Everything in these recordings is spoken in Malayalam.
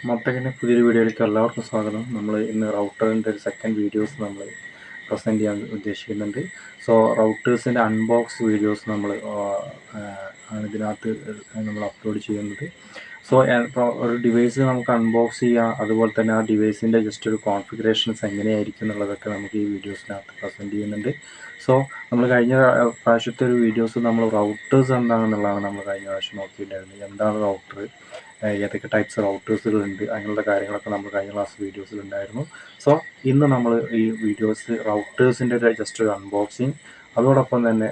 മൊത്തത്തിൻ്റെ പുതിയൊരു വീഡിയോയിലേക്ക് എല്ലാവർക്കും സ്വാഗതം. നമ്മൾ ഇന്ന് റൗട്ടറിൻ്റെ ഒരു സെക്കൻഡ് വീഡിയോസ് നമ്മൾ പ്രസൻറ്റ് ചെയ്യാൻ ഉദ്ദേശിക്കുന്നുണ്ട്. സോ റൗട്ടേഴ്സിൻ്റെ അൺബോക്സ് വീഡിയോസ് നമ്മൾ ആണ് ഇതിനകത്ത് നമ്മൾ അപ്ലോഡ് ചെയ്യുന്നത്. സോ ഒരു ഡിവൈസ് നമുക്ക് അൺബോക്സ് ചെയ്യാം, അതുപോലെ തന്നെ ആ ഡിവൈസിൻ്റെ ജസ്റ്റ് ഒരു കോൺഫിഗറേഷൻസ് എങ്ങനെയായിരിക്കും എന്നുള്ളതൊക്കെ നമുക്ക് ഈ വീഡിയോസിനകത്ത് പ്രസൻറ്റ് ചെയ്യുന്നുണ്ട്. സോ നമ്മൾ കഴിഞ്ഞ പ്രാവശ്യത്തെ ഒരു വീഡിയോസ് നമ്മൾ റൗട്ടേഴ്സ് എന്താണെന്നുള്ളതാണ് നമ്മൾ കഴിഞ്ഞ പ്രാവശ്യം നോക്കിയിട്ടുണ്ടായിരുന്നത്. എന്താണ് റൗട്ടർ, ഏതൊക്കെ ടൈപ്സ് റൗട്ടേഴ്സുകളുണ്ട്, അങ്ങനെയുള്ള കാര്യങ്ങളൊക്കെ നമ്മൾ കഴിഞ്ഞ ക്ലാസ് വീഡിയോസിലുണ്ടായിരുന്നു. സോ ഇന്ന് നമ്മൾ ഈ വീഡിയോസ് റൗട്ടേഴ്സിൻ്റെ ജസ്റ്റ് ഒരു അൺബോക്സിങ്, അതോടൊപ്പം തന്നെ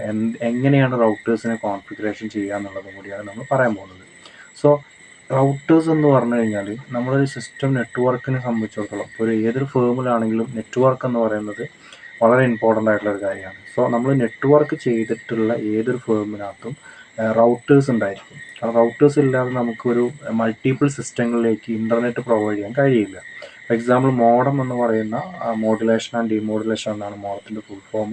എങ്ങനെയാണ് റൗട്ടേഴ്സിനെ കോൺഫിഗറേഷൻ ചെയ്യുക എന്നുള്ളതും കൂടിയാണ് നമ്മൾ പറയാൻ പോകുന്നത്. സോ റൗട്ടേഴ്സ് എന്ന് പറഞ്ഞു കഴിഞ്ഞാൽ നമ്മളൊരു സിസ്റ്റം നെറ്റ്വർക്കിനെ സംബന്ധിച്ചിടത്തോളം ഒരു ഏതൊരു ഫേമിലാണെങ്കിലും നെറ്റ്വർക്ക് എന്ന് പറയുന്നത് വളരെ ഇമ്പോർട്ടൻ്റ് ആയിട്ടുള്ളൊരു കാര്യമാണ്. സോ നമ്മൾ നെറ്റ്വർക്ക് ചെയ്തിട്ടുള്ള ഏതൊരു ഫേമിനകത്തും റൗട്ടേഴ്സ് ഉണ്ടായിരിക്കും. കാരണം റൗട്ടേഴ്സ് ഇല്ലാതെ നമുക്കൊരു മൾട്ടിപ്പിൾ സിസ്റ്റങ്ങളിലേക്ക് ഇൻ്റർനെറ്റ് പ്രൊവൈഡ് ചെയ്യാൻ കഴിയില്ല. ഫോർ എക്സാമ്പിൾ മോഡം എന്ന് പറയുന്ന മോഡുലേഷൻ ആൻഡ് ഡിമോഡുലേഷൻ എന്നാണ് മോഡത്തിൻ്റെ ഫുൾ ഫോം.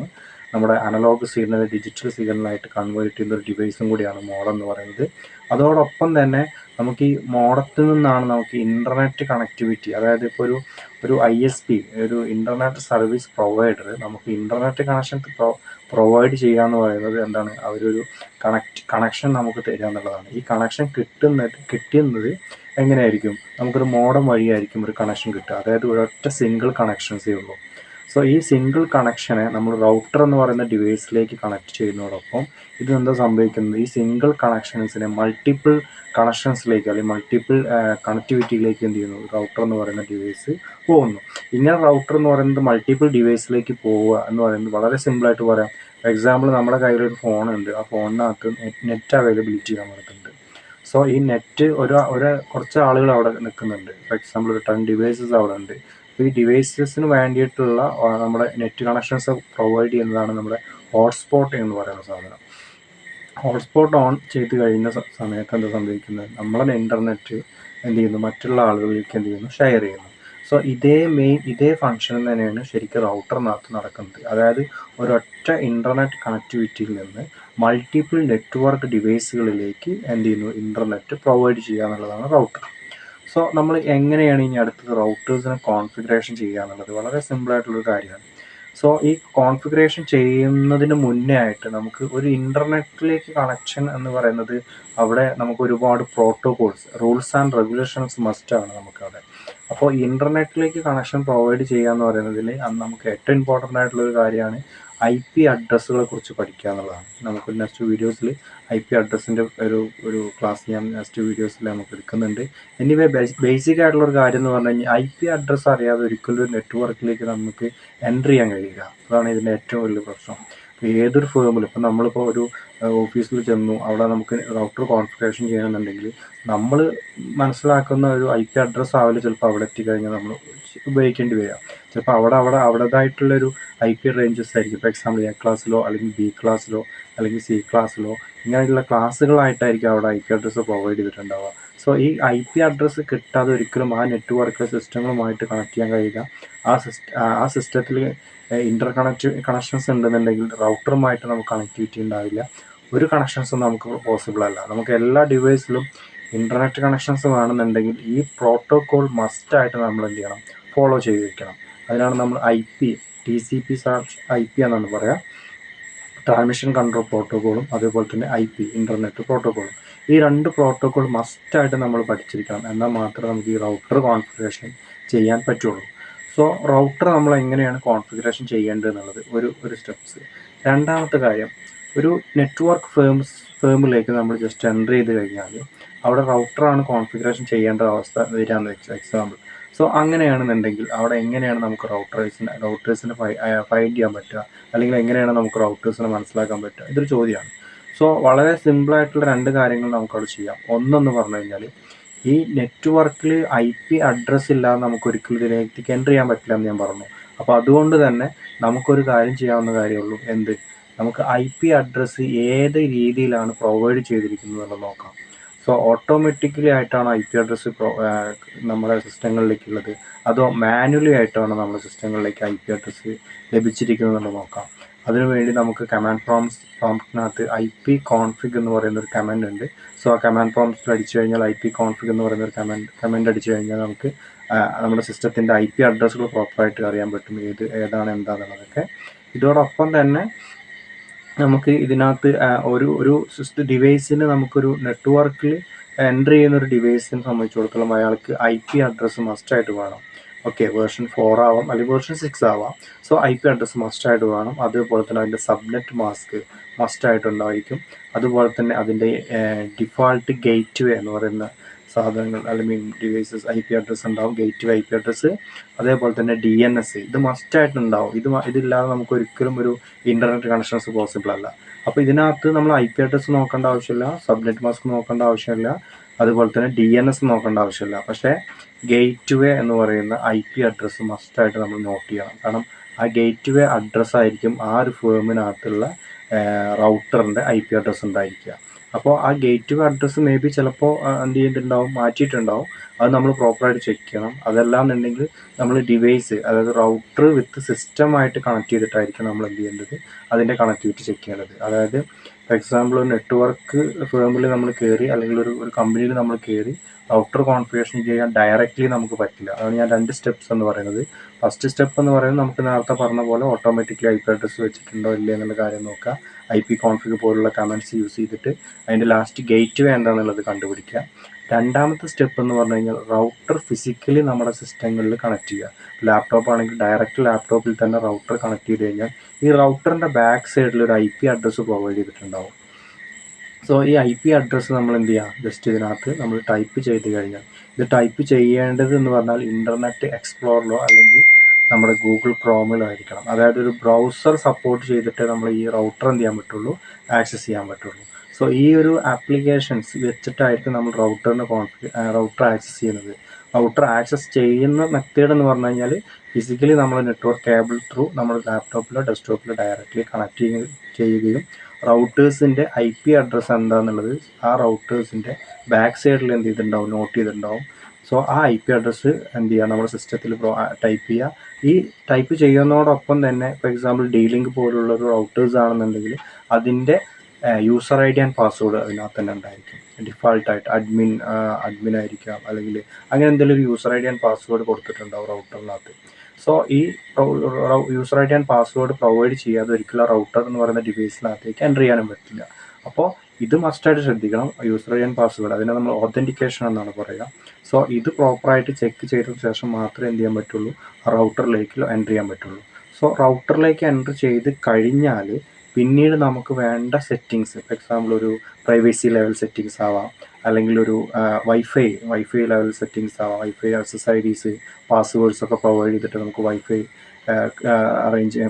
നമ്മുടെ അനലോഗ് സിഗ്നൽ ഡിജിറ്റൽ സിഗ്നലായിട്ട് കൺവേർട്ട് ചെയ്യുന്ന ഒരു ഡിവൈസും കൂടിയാണ് മോഡം എന്ന് പറയുന്നത്. അതോടൊപ്പം തന്നെ നമുക്ക് ഈ മോഡത്തിൽ നിന്നാണ് നമുക്ക് ഇൻ്റർനെറ്റ് കണക്ടിവിറ്റി, അതായത് ഇപ്പോൾ ഒരു ISP, ഒരു ഇൻ്റർനെറ്റ് സർവീസ് പ്രൊവൈഡർ നമുക്ക് ഇൻ്റർനെറ്റ് കണക്ഷൻ പ്രൊവൈഡ് ചെയ്യുക എന്ന് പറയുന്നത് എന്താണ്, അവരൊരു കണക്ഷൻ നമുക്ക് തരിക എന്നുള്ളതാണ്. ഈ കണക്ഷൻ കിട്ടുന്നത് എങ്ങനെയായിരിക്കും, നമുക്കൊരു മോഡം വഴിയായിരിക്കും ഒരു കണക്ഷൻ കിട്ടുക, അതായത് ഒരൊറ്റ സിംഗിൾ കണക്ഷൻസേ ഉള്ളൂ. സോ ഈ സിംഗിൾ കണക്ഷനെ നമ്മൾ റൗട്ടർ എന്ന് പറയുന്ന ഡിവൈസിലേക്ക് കണക്ട് ചെയ്യുന്നതോടൊപ്പം ഇതെന്താ സംഭവിക്കുന്നത്, ഈ സിംഗിൾ കണക്ഷൻസിനെ മൾട്ടിപ്പിൾ കണക്ഷൻസിലേക്ക് അല്ലെങ്കിൽ മൾട്ടിപ്പിൾ കണക്ടിവിറ്റിയിലേക്ക് എന്ത് ചെയ്യുന്നു, റൗട്ടർ എന്ന് പറയുന്ന ഡിവൈസ് പോകുന്നു. ഇങ്ങനെ റൗട്ടർ എന്ന് പറയുന്നത് മൾട്ടിപ്പിൾ ഡിവൈസിലേക്ക് പോവുക എന്ന് പറയുന്നത് വളരെ സിമ്പിളായിട്ട് പറയാം. ഫോർ എക്സാമ്പിൾ നമ്മുടെ കയ്യിലൊരു ഫോണുണ്ട്, ആ ഫോണിനകത്ത് നെറ്റ് അവൈലബിലിറ്റി നമുക്കുണ്ട്. സോ ഈ നെറ്റ് കുറച്ച് ആളുകൾ അവിടെ നിൽക്കുന്നുണ്ട്. ഫോർ എക്സാമ്പിൾ ഒരു 10 ഡിവൈസസ് അവിടെ ഉണ്ട്. ഈ ഡിവൈസസിന് വേണ്ടിയിട്ടുള്ള നമ്മുടെ നെറ്റ് കണക്ഷൻസ് പ്രൊവൈഡ് ചെയ്യുന്നതാണ് നമ്മുടെ ഹോട്ട്സ്പോട്ട് എന്ന് പറയുന്ന സാധനം. ഹോട്ട്സ്പോട്ട് ഓൺ ചെയ്ത് കഴിയുന്ന സമയത്ത് എന്താ സംഭവിക്കുന്നത്, നമ്മളെ ഇൻ്റർനെറ്റ് എന്ത് ചെയ്യുന്നു, മറ്റുള്ള ആളുകളിലേക്ക് എന്ത് ചെയ്യുന്നു, ഷെയർ ചെയ്യുന്നു. സോ ഇതേ ഫംഗ്ഷൻ തന്നെയാണ് ശരിക്കും റൗട്ടറിനകത്ത് നടക്കുന്നത്. അതായത് ഒരൊറ്റ ഇൻ്റർനെറ്റ് കണക്ടിവിറ്റിയിൽ നിന്ന് മൾട്ടിപ്പിൾ നെറ്റ്വർക്ക് ഡിവൈസുകളിലേക്ക് എന്ത് ചെയ്യുന്നു, ഇൻ്റർനെറ്റ് പ്രൊവൈഡ് ചെയ്യുക എന്നുള്ളതാണ് റൗട്ടർ. സോ നമ്മൾ എങ്ങനെയാണ് ഇനി അടുത്തത് റൗട്ടേഴ്സിനെ കോൺഫിഗറേഷൻ ചെയ്യുക എന്നുള്ളത് വളരെ സിമ്പിളായിട്ടുള്ളൊരു കാര്യമാണ്. സോ ഈ കോൺഫിഗറേഷൻ ചെയ്യുന്നതിന് മുന്നേ ആയിട്ട് നമുക്ക് ഒരു ഇൻ്റർനെറ്റിലേക്ക് കണക്ഷൻ എന്ന് പറയുന്നത് അവിടെ നമുക്ക് ഒരുപാട് പ്രോട്ടോകോൾസ്, റൂൾസ് ആൻഡ് റെഗുലേഷൻസ് മസ്റ്റാണ് നമുക്കവിടെ. അപ്പോൾ ഇൻ്റർനെറ്റിലേക്ക് കണക്ഷൻ പ്രൊവൈഡ് ചെയ്യുക എന്ന് പറയുന്നതിൽ നമുക്ക് ഏറ്റവും ഇമ്പോർട്ടൻ്റ് ആയിട്ടുള്ളൊരു കാര്യമാണ് IP അഡ്രസ്സുകളെ കുറിച്ച് പഠിക്കുക എന്നുള്ളതാണ്. നമുക്ക് നെക്സ്റ്റ് വീഡിയോസിൽ IP അഡ്രസ്സിൻ്റെ ഒരു ക്ലാസ് ഞാൻ നെക്സ്റ്റ് വീഡിയോസിൽ നമുക്ക് എടുക്കുന്നുണ്ട്. എനിവേ ബേസിക് ആയിട്ടുള്ളൊരു കാര്യം എന്ന് പറഞ്ഞു കഴിഞ്ഞാൽ IP അഡ്രസ്സ് അറിയാതെ ഒരിക്കലും ഒരു നെറ്റ്വർക്കിലേക്ക് നമുക്ക് എൻ്റർ ചെയ്യാൻ കഴിയില്ല. അതാണ് ഇതിൻ്റെ ഏറ്റവും വലിയ പ്രശ്നം. ഇപ്പോൾ ഏതൊരു ഫേമിലും, ഇപ്പോൾ നമ്മളിപ്പോൾ ഒരു ഓഫീസിൽ ചെന്നു, അവിടെ നമുക്ക് റൗട്ടർ കോൺഫിഗറേഷൻ ചെയ്യണമെന്നുണ്ടെങ്കിൽ നമ്മൾ മനസ്സിലാക്കുന്ന ഒരു IP അഡ്രസ്സ് ആവില്ല ചിലപ്പോൾ അവിടെ എത്തിക്കഴിഞ്ഞാൽ നമ്മൾ ഉപയോഗിക്കേണ്ടി വരിക. ചിലപ്പോൾ അവിടേതായിട്ടുള്ളൊരു IP റേഞ്ചസ് ആയിരിക്കും. ഫോർ എക്സാമ്പിൾ A ക്ലാസ്സിലോ അല്ലെങ്കിൽ B ക്ലാസ്സിലോ അല്ലെങ്കിൽ C ക്ലാസ്സിലോ ഇങ്ങനെയുള്ള ക്ലാസ്സുകളായിട്ടായിരിക്കും അവിടെ IP അഡ്രസ്സ് പ്രൊവൈഡ് ചെയ്തിട്ടുണ്ടാവുക. സോ ഈ IP അഡ്രസ്സ് കിട്ടാതെ ഒരിക്കലും ആ നെറ്റ്വർക്ക് സിസ്റ്റങ്ങളുമായിട്ട് കണക്ട് ചെയ്യാൻ കഴിയില്ല. ആ സിസ്റ്റത്തിൽ കണക്ഷൻസ് ഉണ്ടെന്നുണ്ടെങ്കിൽ റൗട്ടറുമായിട്ട് നമുക്ക് കണക്ടിവിറ്റി ഉണ്ടാവില്ല. ഒരു കണക്ഷൻസും നമുക്ക് പോസിബിൾ അല്ല. നമുക്ക് എല്ലാ ഡിവൈസിലും ഇൻ്റർനെറ്റ് കണക്ഷൻസ് വേണമെന്നുണ്ടെങ്കിൽ ഈ പ്രോട്ടോകോൾ മസ്റ്റായിട്ട് നമ്മൾ എന്ത് ചെയ്യണം, ഫോളോ ചെയ്തിരിക്കണം. അതിനാണ് നമ്മൾ TCP/IP എന്നാണ് പറയുക, ട്രാൻസ്മിഷൻ കൺട്രോൾ പ്രോട്ടോകോളും അതേപോലെ തന്നെ IP ഇൻ്റർനെറ്റ് പ്രോട്ടോകോളും. ഈ 2 പ്രോട്ടോകോൾ മസ്റ്റായിട്ട് നമ്മൾ പഠിച്ചിരിക്കണം. എന്നാൽ മാത്രമേ നമുക്ക് ഈ റൗട്ടർ കോൺഫിഗറേഷൻ ചെയ്യാൻ പറ്റുള്ളൂ. സോ റൗട്ടർ നമ്മൾ എങ്ങനെയാണ് കോൺഫിഗറേഷൻ ചെയ്യേണ്ടത് എന്നുള്ളത് ഒരു സ്റ്റെപ്സ്. രണ്ടാമത്തെ കാര്യം, ഒരു നെറ്റ്വർക്ക് ഫേമിലേക്ക് നമ്മൾ ജസ്റ്റ് എൻ്റർ ചെയ്ത് കഴിഞ്ഞാൽ അവിടെ റൗട്ടറാണ് കോൺഫിഗറേഷൻ ചെയ്യേണ്ട അവസ്ഥ വരികയെന്ന് വെച്ചാൽ എക്സാമ്പിൾ. സോ അങ്ങനെയാണെന്നുണ്ടെങ്കിൽ അവിടെ എങ്ങനെയാണ് നമുക്ക് റൗട്ടേഴ്സിനെ ഫൈൻഡ് ചെയ്യാൻ പറ്റുക, അല്ലെങ്കിൽ എങ്ങനെയാണ് നമുക്ക് റൗട്ടേഴ്സിനെ മനസ്സിലാക്കാൻ പറ്റുക, ഇതൊരു ചോദ്യമാണ്. സോ വളരെ സിമ്പിളായിട്ടുള്ള 2 കാര്യങ്ങൾ നമുക്കവിടെ ചെയ്യാം. ഒന്നെന്ന് പറഞ്ഞു കഴിഞ്ഞാൽ ഈ നെറ്റ്വർക്കിൽ IP അഡ്രസ്സ് ഇല്ലാതെ നമുക്ക് ഒരിക്കലും ഇതിലേക്ക് എൻ്റർ ചെയ്യാൻ പറ്റില്ല എന്ന് ഞാൻ പറഞ്ഞു. അപ്പോൾ അതുകൊണ്ട് തന്നെ നമുക്കൊരു കാര്യം ചെയ്യാവുന്ന കാര്യമുള്ളൂ, എന്ത്, നമുക്ക് IP അഡ്രസ്സ് ഏത് രീതിയിലാണ് പ്രൊവൈഡ് ചെയ്തിരിക്കുന്നത് എന്നുള്ളത് നോക്കാം. സോ ഓട്ടോമാറ്റിക്കലി ആയിട്ടാണ് IP അഡ്രസ്സ് നമ്മുടെ സിസ്റ്റങ്ങളിലേക്കുള്ളത്, അതോ മാനുവലി ആയിട്ടാണ് നമ്മുടെ സിസ്റ്റങ്ങളിലേക്ക് IP അഡ്രസ്സ് ലഭിച്ചിരിക്കുന്നത് എന്നുള്ളത് നോക്കാം. അതിനുവേണ്ടി നമുക്ക് കമാൻഡ് പ്രോംപ്റ്റിനകത്ത് ipconfig എന്ന് പറയുന്ന ഒരു കമാൻഡ് ഉണ്ട്. സോ ആ കമാൻഡ് പ്രോംപ്റ്റിൽ അടിച്ചു കഴിഞ്ഞാൽ ipconfig എന്ന് പറയുന്ന ഒരു കമാൻഡ് അടിച്ചു കഴിഞ്ഞാൽ നമുക്ക് നമ്മുടെ സിസ്റ്റത്തിൻ്റെ IP അഡ്രസ്സുകൾ പ്രോപ്പറായിട്ട് അറിയാൻ പറ്റും, ഏതാണ് എന്താണെന്നുള്ളതൊക്കെ. ഇതോടൊപ്പം തന്നെ നമുക്ക് ഇതിനകത്ത് ഒരു ഡിവൈസിന് നമുക്കൊരു നെറ്റ്വർക്കിൽ എൻ്റർ ചെയ്യുന്ന ഒരു ഡിവൈസിനെ സംബന്ധിച്ചിടത്തോളം അയാൾക്ക് IP അഡ്രസ്സ് മസ്റ്റായിട്ട് വേണം. ഓക്കെ, വേർഷൻ 4 ആവാം അല്ലെങ്കിൽ വേർഷൻ 6 ആവാം. സോ IP അഡ്രസ്സ് മസ്റ്റായിട്ട് വേണം. അതുപോലെ തന്നെ അതിൻ്റെ സബ്നെറ്റ് മാസ്ക് മസ്റ്റായിട്ടുണ്ടായിരിക്കും. അതുപോലെ തന്നെ അതിൻ്റെ ഡിഫാൾട്ട് ഗേറ്റ് വേ എന്ന് പറയുന്ന സാധനങ്ങൾ അല്ലെങ്കിൽ ഡിവൈസസ് IP അഡ്രസ്സ് ഉണ്ടാവും, ഗേറ്റ് വേ IP അഡ്രസ്സ്. അതേപോലെ തന്നെ DNS ഇത് മസ്റ്റായിട്ടുണ്ടാവും. ഇതില്ലാതെ നമുക്ക് ഒരിക്കലും ഒരു ഇൻ്റർനെറ്റ് കണക്ഷൻസ് പോസിബിൾ അല്ല. അപ്പോൾ ഇതിനകത്ത് നമ്മൾ IP അഡ്രസ്സ് നോക്കേണ്ട ആവശ്യമില്ല, സബ്നെറ്റ് മാസ്ക് നോക്കേണ്ട ആവശ്യമില്ല, അതുപോലെ തന്നെ DNS നോക്കേണ്ട ആവശ്യമില്ല. പക്ഷേ ഗേറ്റ് വേ എന്ന് പറയുന്ന IP അഡ്രസ്സ് മസ്റ്റായിട്ട് നമ്മൾ നോട്ട് ചെയ്യണം. കാരണം ആ ഗേറ്റ് വേ അഡ്രസ്സായിരിക്കും ആ ഒരു ഫേമിനകത്തുള്ള റൗട്ടറിൻ്റെ IP അഡ്രസ്സ് ഉണ്ടായിരിക്കുക. അപ്പോൾ ആ gate way address may be ചിലപ്പോൾ എന്ത് ചെയ്തിട്ടുണ്ടാവും, മാറ്റിയിട്ടുണ്ടാവും. അത് നമ്മൾ പ്രോപ്പറായിട്ട് ചെക്ക് ചെയ്യണം. അതെല്ലാം എന്നുണ്ടെങ്കിൽ നമ്മൾ ഡിവൈസ്, അതായത് റൗട്ടർ വിത്ത് സിസ്റ്റമായിട്ട് കണക്ട് ചെയ്തിട്ടായിരിക്കും നമ്മൾ എന്ത് ചെയ്യേണ്ടത്, അതിൻ്റെ കണക്ടിവിറ്റി ചെക്ക് ചെയ്യേണ്ടത്. അതായത് ഫോർ എക്സാമ്പിൾ ഒരു നെറ്റ്വർക്ക് ഫേമിൽ നമ്മൾ കയറി അല്ലെങ്കിൽ ഒരു കമ്പനിയിൽ നമ്മൾ കയറി റൗട്ടർ കോൺഫിഗറേഷൻ ചെയ്യാൻ ഡയറക്റ്റ്ലി നമുക്ക് പറ്റില്ല. അതാണ് ഞാൻ 2 സ്റ്റെപ്സ് എന്ന് പറയുന്നത്. ഫസ്റ്റ് സ്റ്റെപ്പ് എന്ന് പറയുന്നത് നമുക്ക് നേരത്തെ പറഞ്ഞ പോലെ ഓട്ടോമാറ്റിക്കലി IP അഡ്രസ്സ് വെച്ചിട്ടുണ്ടോ ഇല്ലേ എന്നുള്ള കാര്യം നോക്കുക. ipconfig പോലുള്ള കമൻറ്റ്സ് യൂസ് ചെയ്തിട്ട് അതിൻ്റെ ലാസ്റ്റ് ഗേറ്റ് വേ എന്താണെന്നുള്ളത് കണ്ടുപിടിക്കുക. രണ്ടാമത്തെ സ്റ്റെപ്പ് എന്ന് പറഞ്ഞു കഴിഞ്ഞാൽ റൗട്ടർ ഫിസിക്കലി നമ്മുടെ സിസ്റ്റങ്ങളിൽ കണക്ട് ചെയ്യുക. ലാപ്ടോപ്പ് ആണെങ്കിൽ ഡയറക്റ്റ് ലാപ്ടോപ്പിൽ തന്നെ റൗട്ടർ കണക്ട് ചെയ്ത് കഴിഞ്ഞാൽ ഈ റൗട്ടറിൻ്റെ ബാക്ക് സൈഡിൽ ഒരു IP അഡ്രസ്സ് പ്രൊവൈഡ് ചെയ്തിട്ടുണ്ടാവും. സോ ഈ IP അഡ്രസ്സ് നമ്മൾ എന്ത് ചെയ്യുക, ജസ്റ്റ് ഇതിനകത്ത് നമ്മൾ ടൈപ്പ് ചെയ്ത് കഴിഞ്ഞാൽ, ഇത് ടൈപ്പ് ചെയ്യേണ്ടത് എന്ന് പറഞ്ഞാൽ ഇൻ്റർനെറ്റ് എക്സ്പ്ലോറിലോ അല്ലെങ്കിൽ നമ്മുടെ ഗൂഗിൾ ക്രോമിലോ ആയിരിക്കണം. അതായത് ഒരു ബ്രൗസർ സപ്പോർട്ട് ചെയ്തിട്ട് നമ്മൾ ഈ റൗട്ടർ എന്ത് ചെയ്യാൻ പറ്റുള്ളൂ, ആക്സസ് ചെയ്യാൻ പറ്റുള്ളൂ. സോ ഈ ഒരു ആപ്ലിക്കേഷൻസ് വെച്ചിട്ടായിരിക്കും നമ്മൾ റൗട്ടർ ആക്സസ് ചെയ്യുന്നത്. റൗട്ടർ ആക്സസ് ചെയ്യുന്ന മെത്തേഡ് എന്ന് പറഞ്ഞു കഴിഞ്ഞാൽ ഫിസിക്കലി നമ്മൾ നെറ്റ്വർക്ക് കേബിൾ ത്രൂ നമ്മൾ ലാപ്ടോപ്പിലോ ഡെസ്ക്ടോപ്പിലോ ഡയറക്റ്റ്ലി കണക്ട് ചെയ്യുകയും റൗട്ടേഴ്സിൻ്റെ IP അഡ്രസ്സ് എന്താണെന്നുള്ളത് ആ റൗട്ടേഴ്സിൻ്റെ ബാക്ക് സൈഡിൽ എന്ത് ചെയ്തിട്ടുണ്ടാവും, നോട്ട് ചെയ്തിട്ടുണ്ടാവും. സോ ആ IP അഡ്രസ്സ് എന്ത് ചെയ്യുക, നമ്മുടെ സിസ്റ്റത്തിൽ ടൈപ്പ് ചെയ്യുക. ഈ ടൈപ്പ് ചെയ്യുന്നതോടൊപ്പം തന്നെ ഫോർ എക്സാമ്പിൾ D-Link പോലുള്ളൊരു റൗട്ടേഴ്സ് ആണെന്നുണ്ടെങ്കിൽ അതിൻ്റെ യൂസർ ID ആൻഡ് പാസ്വേഡ് അതിനകത്ത് തന്നെ ഉണ്ടായിരിക്കും. ഡിഫാൾട്ടായിട്ട് അഡ്മിൻ ആയിരിക്കാം, അല്ലെങ്കിൽ അങ്ങനെ എന്തെങ്കിലും ഒരു യൂസർ ID ആൻഡ് പാസ്വേഡ് കൊടുത്തിട്ടുണ്ടാവും റൗട്ടറിനകത്ത്. സോ ഈ user ID and password provide ചെയ്യാതെ ഒരിക്കലും റൗട്ടർ എന്ന് പറയുന്ന ഡിവൈസിനകത്തേക്ക് എൻ്റർ ചെയ്യാനും പറ്റില്ല. അപ്പോൾ ഇത് മസ്റ്റായിട്ട് ശ്രദ്ധിക്കണം. യൂസർ ID ആൻഡ് പാസ്വേഡ്, അതിനെ നമ്മൾ ഓതൻറ്റിക്കേഷൻ എന്നാണ് പറയുക. സോ ഇത് പ്രോപ്പറായിട്ട് ചെക്ക് ചെയ്തതിന് ശേഷം മാത്രമേ എന്ത് ചെയ്യാൻ പറ്റുള്ളൂ, റൗട്ടറിലേക്ക് എൻ്റർ ചെയ്യാൻ പറ്റുള്ളൂ. സോ റൗട്ടറിലേക്ക് എൻ്റർ ചെയ്ത് കഴിഞ്ഞാൽ പിന്നീട് നമുക്ക് വേണ്ട സെറ്റിങ്സ്, ഫോർ എക്സാമ്പിൾ ഒരു പ്രൈവസി ലെവൽ സെറ്റിങ്സ് ആവാം, അല്ലെങ്കിൽ ഒരു വൈഫൈ ലെവൽ സെറ്റിങ്സ് ആവാം, വൈഫൈ SSIDs പാസ്വേഡ്സ് ഒക്കെ പ്രൊവൈഡ് ചെയ്തിട്ട് നമുക്ക് വൈഫൈ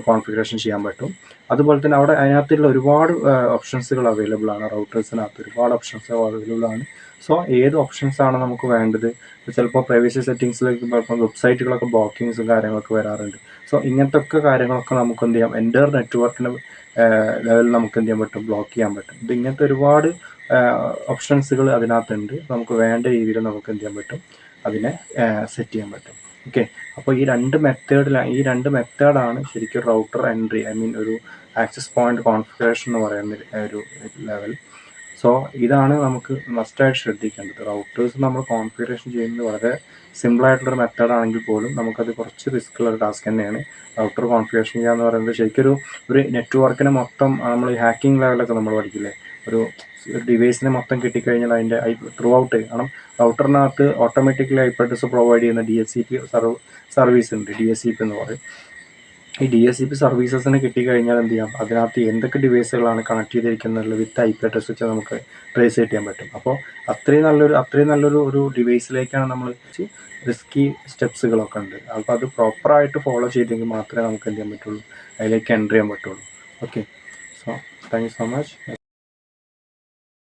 കോൺഫിഗറേഷൻ ചെയ്യാൻ പറ്റും. അതുപോലെ തന്നെ അവിടെ അതിനകത്തുള്ള ഒരുപാട് ഓപ്ഷൻസുകൾ അവൈലബിൾ ആണ്. റൗട്ടേഴ്സിനകത്ത് ഒരുപാട് ഓപ്ഷൻസ് അവൈലബിൾ ആണ്. സോ ഏത് ഓപ്ഷൻസാണ് നമുക്ക് വേണ്ടത്, ചിലപ്പോൾ പ്രൈവസി സെറ്റിങ്സിലേക്ക് ഇപ്പോൾ വെബ്സൈറ്റുകളൊക്കെ ബ്ലോക്കിങ്സും കാര്യങ്ങളൊക്കെ വരാറുണ്ട്. സോ ഇങ്ങനത്തെ ഒക്കെ കാര്യങ്ങളൊക്കെ നമുക്ക് എന്ത് ചെയ്യാം, എൻ്റെ നെറ്റ്വർക്കിൻ്റെ ലെവലിൽ നമുക്ക് എന്ത് ചെയ്യാൻ പറ്റും, ബ്ലോക്ക് ചെയ്യാൻ പറ്റും. ഇത് ഇങ്ങനത്തെ ഒരുപാട് ഓപ്ഷൻസുകൾ അതിനകത്തുണ്ട്. നമുക്ക് വേണ്ട രീതിയിൽ നമുക്ക് എന്ത് ചെയ്യാൻ പറ്റും, അതിനെ സെറ്റ് ചെയ്യാൻ പറ്റും. ഓക്കെ, അപ്പോൾ ഈ രണ്ട് മെത്തേഡാണ് ശരിക്കും റൗട്ടർ എൻട്രി, ഒരു ആക്സസ് പോയിന്റ് കോൺഫിഗറേഷൻ എന്ന് പറയുന്ന ഒരു ലെവൽ. സോ ഇതാണ് നമുക്ക് മസ്റ്റായിട്ട് ശ്രദ്ധിക്കേണ്ടത്. റൗട്ടേഴ്സ് നമ്മൾ കോൺഫിഗറേഷൻ ചെയ്യുന്നത് വളരെ സിമ്പിളായിട്ടുള്ളൊരു മെത്തേഡാണെങ്കിൽ പോലും നമുക്കത് കുറച്ച് റിസ്ക് ഉള്ള ഒരു ടാസ്ക് തന്നെയാണ്. റൗട്ടർ കോൺഫിഗറേഷൻ ചെയ്യുക എന്ന് പറയുന്നത് ശരിക്കും ഒരു നെറ്റ്വർക്കിനെ മൊത്തം നമ്മൾ ഹാക്കിംഗ് ലെവലൊക്കെ നമ്മൾ പഠിക്കില്ലേ, ഒരു ഡിവൈസിനെ മൊത്തം കിട്ടിക്കഴിഞ്ഞാൽ അതിൻ്റെ ത്രൂ ഔട്ട്, കാരണം റൗട്ടറിനകത്ത് ഓട്ടോമാറ്റിക്കലി IP അഡ്രസ്സ് പ്രൊവൈഡ് ചെയ്യുന്ന DHCP സർവീസ് ഉണ്ട്, DHCP എന്ന് പറയും. ഈ DHCP സർവീസസിന് കിട്ടിക്കഴിഞ്ഞാൽ എന്ത് ചെയ്യാം, അതിനകത്ത് എന്തൊക്കെ ഡിവൈസുകളാണ് കണക്ട് ചെയ്തിരിക്കുന്നത് വിത്ത് IP അഡ്രസ്സ് വെച്ച് നമുക്ക് ട്രേസ് ചെയ്യാൻ പറ്റും. അപ്പോൾ അത്രയും നല്ലൊരു ഡിവൈസിലേക്കാണ് നമ്മൾ റിസ്കി സ്റ്റെപ്സുകളൊക്കെ ഉണ്ട്. അപ്പോൾ അത് പ്രോപ്പറായിട്ട് ഫോളോ ചെയ്തെങ്കിൽ മാത്രമേ നമുക്ക് എന്ത് ചെയ്യാൻ പറ്റുള്ളൂ, അതിലേക്ക് എൻ്റർ ചെയ്യാൻ പറ്റുള്ളൂ. Okay, so thank you so much.